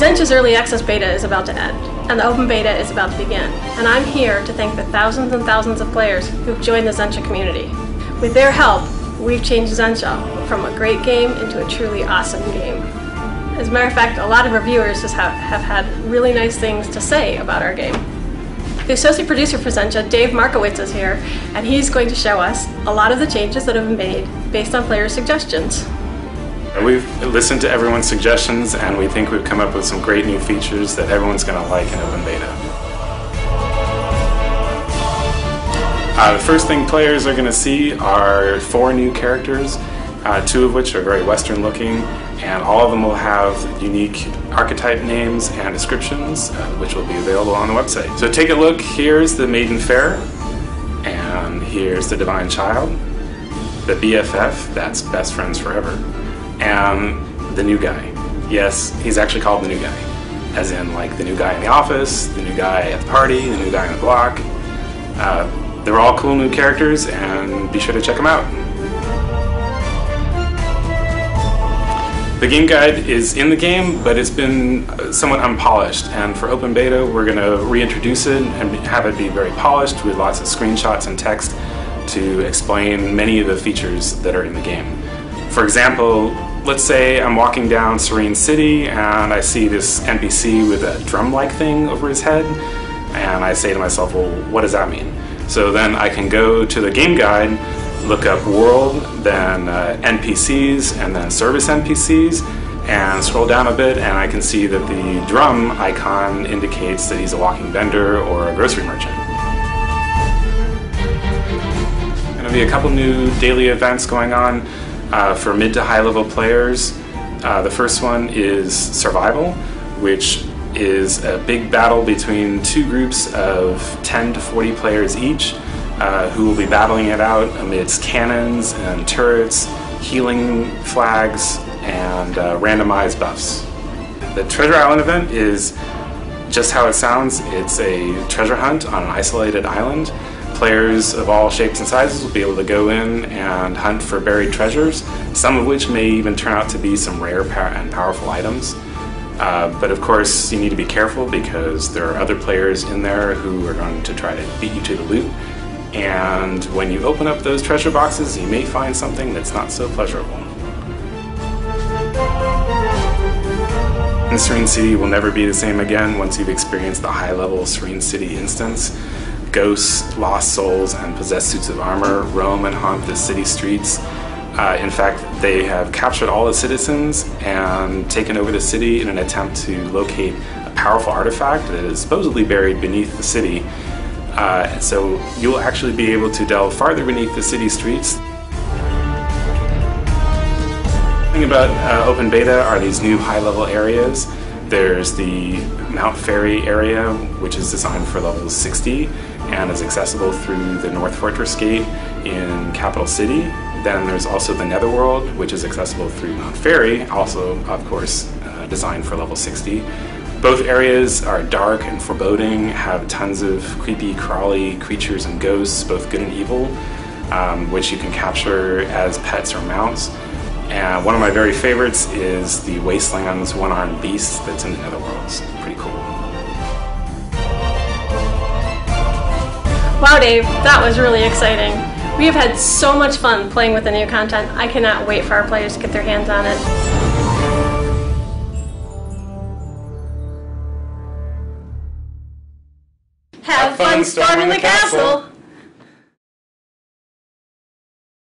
Zentia's early access beta is about to end, and the open beta is about to begin, and I'm here to thank the thousands and thousands of players who've joined the Zentia community. With their help, we've changed Zentia from a great game into a truly awesome game. As a matter of fact, a lot of reviewers have had really nice things to say about our game. The associate producer for Zentia, Dave Markowitz, is here, and he's going to show us a lot of the changes that have been made based on player suggestions. We've listened to everyone's suggestions, and we think we've come up with some great new features that everyone's going to like in open beta. The first thing players are going to see are 4 new characters, 2 of which are very Western looking, and all of them will have unique archetype names and descriptions, which will be available on the website. So take a look. Here's the Maiden Fair, and here's the Divine Child, the BFF, that's Best Friends Forever, and the new guy. Yes, he's actually called the new guy, as in like the new guy in the office, the new guy at the party, the new guy on the block. They're all cool new characters, and be sure to check them out. The game guide is in the game, but it's been somewhat unpolished, and for open beta we're going to reintroduce it and have it be very polished with lots of screenshots and text to explain many of the features that are in the game. For example, let's say I'm walking down Serene City and I see this NPC with a drum-like thing over his head, and I say to myself, well, what does that mean? So then I can go to the game guide, look up world, then NPCs, and then service NPCs, and scroll down a bit, and I can see that the drum icon indicates that he's a walking vendor or a grocery merchant. Going to be a couple new daily events going on for mid to high level players. The first one is Survival, which is a big battle between 2 groups of 10 to 40 players each, who will be battling it out amidst cannons and turrets, healing flags, and randomized buffs. The Treasure Island event is just how it sounds. It's a treasure hunt on an isolated island. Players of all shapes and sizes will be able to go in and hunt for buried treasures, some of which may even turn out to be some rare and powerful items. But of course, you need to be careful because there are other players in there who are going to try to beat you to the loot. And when you open up those treasure boxes, you may find something that's not so pleasurable. And Serene City will never be the same again once you've experienced the high-level Serene City instance. Ghosts, lost souls, and possessed suits of armor roam and haunt the city streets. In fact, they have captured all the citizens and taken over the city in an attempt to locate a powerful artifact that is supposedly buried beneath the city. So you'll actually be able to delve farther beneath the city streets. The thing about open beta are these new high-level areas. There's the Mount Fairy area, which is designed for level 60 and is accessible through the North Fortress Gate in Capital City. Then there's also the Netherworld, which is accessible through Mount Fairy, also, of course, designed for level 60. Both areas are dark and foreboding, have tons of creepy, crawly creatures and ghosts, both good and evil, which you can capture as pets or mounts. And one of my very favorites is the Wasteland's one-armed beast that's in the Netherworld. It's pretty cool. Wow, Dave, that was really exciting. We have had so much fun playing with the new content. I cannot wait for our players to get their hands on it. Have fun storming the castle!